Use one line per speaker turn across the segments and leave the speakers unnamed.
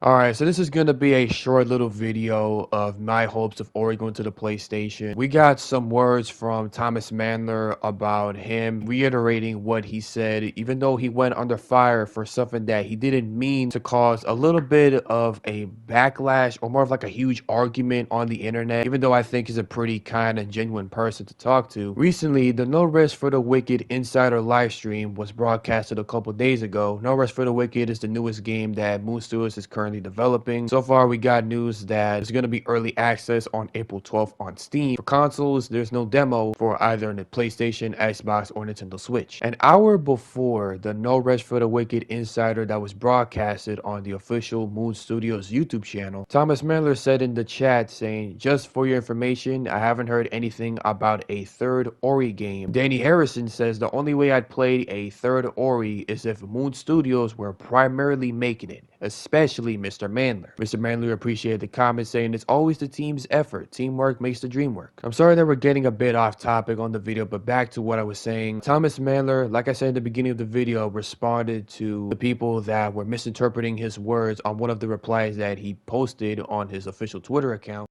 Alright, so this is going to be a short little video of my hopes of Ori going to the PlayStation. We got some words from Thomas Mahler about him reiterating what he said, even though he went under fire for something that he didn't mean to cause a little bit of a backlash or more of like a huge argument on the internet, even though I think he's a pretty kind and genuine person to talk to. Recently, the No Rest for the Wicked Insider live stream was broadcasted a couple days ago. No Rest for the Wicked is the newest game that Moon Studios is currently developing. So far, we got news that it's going to be early access on April 12th on Steam. For consoles, there's no demo for either the PlayStation, Xbox, or Nintendo Switch. An hour before the No Rest for the Wicked Insider that was broadcasted on the official Moon Studios YouTube channel, Thomas Mahler said in the chat saying, "Just for your information, I haven't heard anything about a third Ori game." Danny Harrison says, "The only way I'd play a third Ori is if Moon Studios were primarily making it, especially Mr. Mandler." Mr. Mandler appreciated the comment saying, "It's always the team's effort. Teamwork makes the dream work." I'm sorry that we're getting a bit off topic on the video, but back to what I was saying. Thomas Mandler, like I said in the beginning of the video, responded to the people that were misinterpreting his words on one of the replies that he posted on his official Twitter account,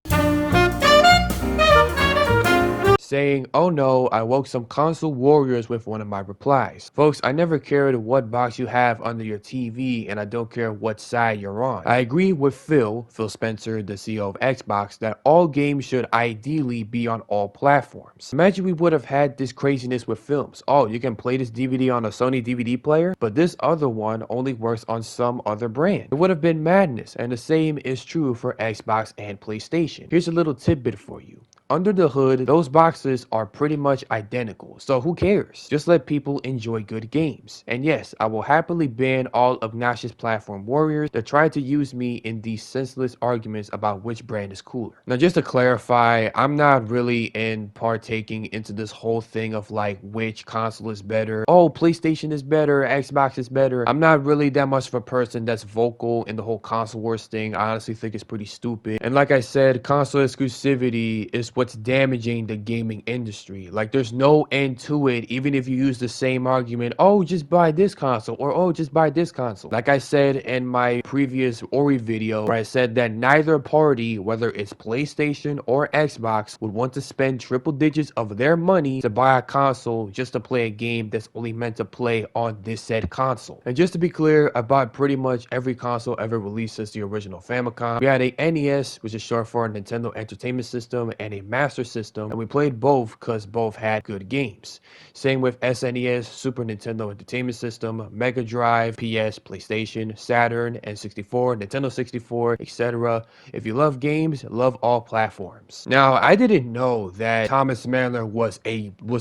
saying, "Oh no, I woke some console warriors with one of my replies. Folks, I never cared what box you have under your TV, and I don't care what side you're on. I agree with Phil Spencer, the CEO of Xbox, that all games should ideally be on all platforms. Imagine we would have had this craziness with films. Oh, you can play this DVD on a Sony DVD player, but this other one only works on some other brand. It would have been madness, and the same is true for Xbox and PlayStation. Here's a little tidbit for you. Under the hood, those boxes are pretty much identical, so who cares? Just let people enjoy good games. And yes, I will happily ban all obnoxious platform warriors that try to use me in these senseless arguments about which brand is cooler." Now, just to clarify, I'm not really in partaking into this whole thing of like which console is better. Oh, PlayStation is better, Xbox is better. I'm not really that much of a person that's vocal in the whole console wars thing. I honestly think it's pretty stupid. And like I said, console exclusivity is what's damaging the gaming industry. Like, there's no end to it, even if you use the same argument, "Oh, just buy this console," or "Oh, just buy this console." Like I said in my previous Ori video, where I said that neither party, whether it's PlayStation or Xbox, would want to spend triple digits of their money to buy a console just to play a game that's only meant to play on this said console. And just to be clear, I bought pretty much every console ever released since the original Famicom. We had a NES, which is short for Nintendo Entertainment System, and a Master System, and we played both because both had good games. Same with SNES, Super Nintendo Entertainment System, Mega Drive, PS, PlayStation, Saturn, N64, Nintendo 64, etc. If you love games, love all platforms. Now, I didn't know that Thomas Mahler was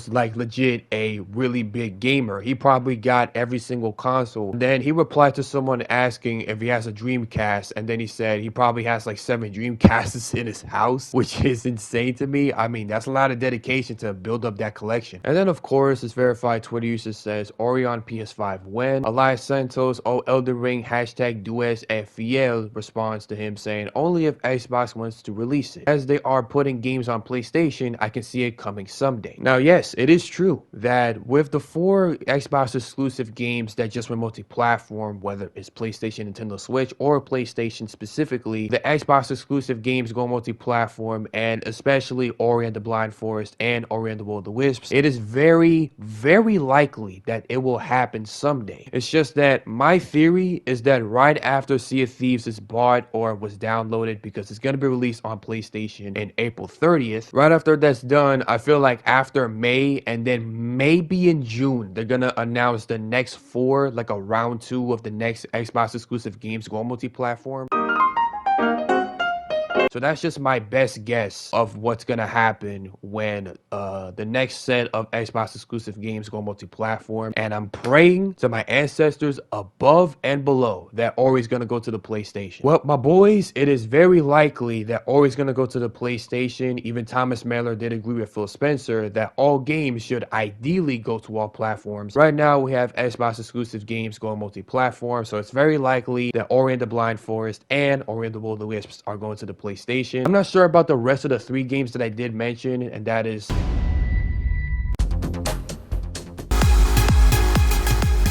like legit a really big gamer. He probably got every single console. And then he replied to someone asking if he has a Dreamcast, and then he said he probably has like 7 Dreamcasts in his house, which is insane to me. I mean, that's a lot of dedication to build up that collection. And then, of course, this verified Twitter user says, "Ori on PS5 when?" Elias Santos, "Oh, Elden Ring, hashtag Dues et Fiel," responds to him saying, "Only if Xbox wants to release it. As they are putting games on PlayStation, I can see it coming someday." Now, yes, it is true that with the 4 Xbox exclusive games that just went multi-platform, whether it's PlayStation, Nintendo Switch, or PlayStation specifically, the Xbox exclusive games go multi-platform, and especially Ori and the Blind Forest and Ori and the Will of the Wisps, it is very, very likely that it will happen someday. It's just that my theory is that right after Sea of Thieves is bought or was downloaded, because it's going to be released on PlayStation in April 30th, right after that's done, I feel like after May and then maybe in June, they're going to announce the next 4, like a round 2 of the next Xbox exclusive games going multi-platform. So that's just my best guess of what's gonna happen when the next set of Xbox exclusive games go multi-platform. And I'm praying to my ancestors above and below that Ori's gonna go to the PlayStation. Well, my boys, it is very likely that Ori's gonna go to the PlayStation. Even Thomas Mahler did agree with Phil Spencer that all games should ideally go to all platforms. Right now, we have Xbox exclusive games going multi-platform, so it's very likely that Ori and the Blind Forest and Ori and the Will of the Wisps are going to the PlayStation. I'm not sure about the rest of the 3 games that I did mention, and that is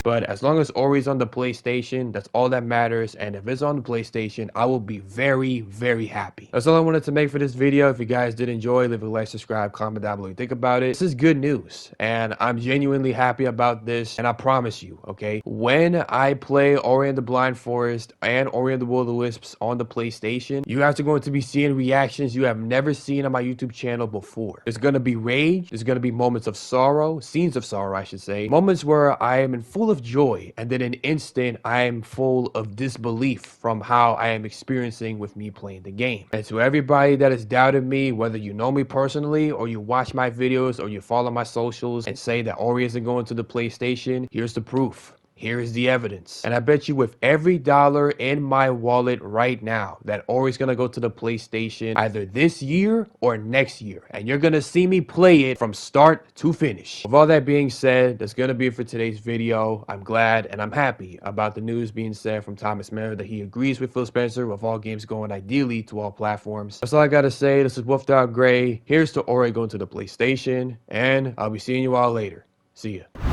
But as long as Ori's on the PlayStation, that's all that matters. And if it's on the PlayStation, I will be very, very happy. That's all I wanted to make for this video. If you guys did enjoy, leave a like, subscribe, comment down below what you think about it. This is good news, and I'm genuinely happy about this. And I promise you, okay, when I play Ori and the Blind Forest and Ori and the Will of the Wisps on the PlayStation, you guys are going to be seeing reactions you have never seen on my YouTube channel before. There's going to be rage. There's going to be moments of sorrow, scenes of sorrow, I should say. Moments where I am in full of joy, and then an instant I am full of disbelief from how I am experiencing with me playing the game. And to everybody that has doubted me, whether you know me personally or you watch my videos or you follow my socials and say that Ori isn't going to the PlayStation, here's the proof. Here is the evidence. And I bet you with every dollar in my wallet right now that Ori's gonna go to the PlayStation either this year or next year. And you're gonna see me play it from start to finish. With all that being said, that's gonna be it for today's video. I'm glad and I'm happy about the news being said from Thomas Mahler that he agrees with Phil Spencer with all games going ideally to all platforms. That's all I gotta say. This is Wolfed Out Gray. Here's to Ori going to the PlayStation, and I'll be seeing you all later. See ya.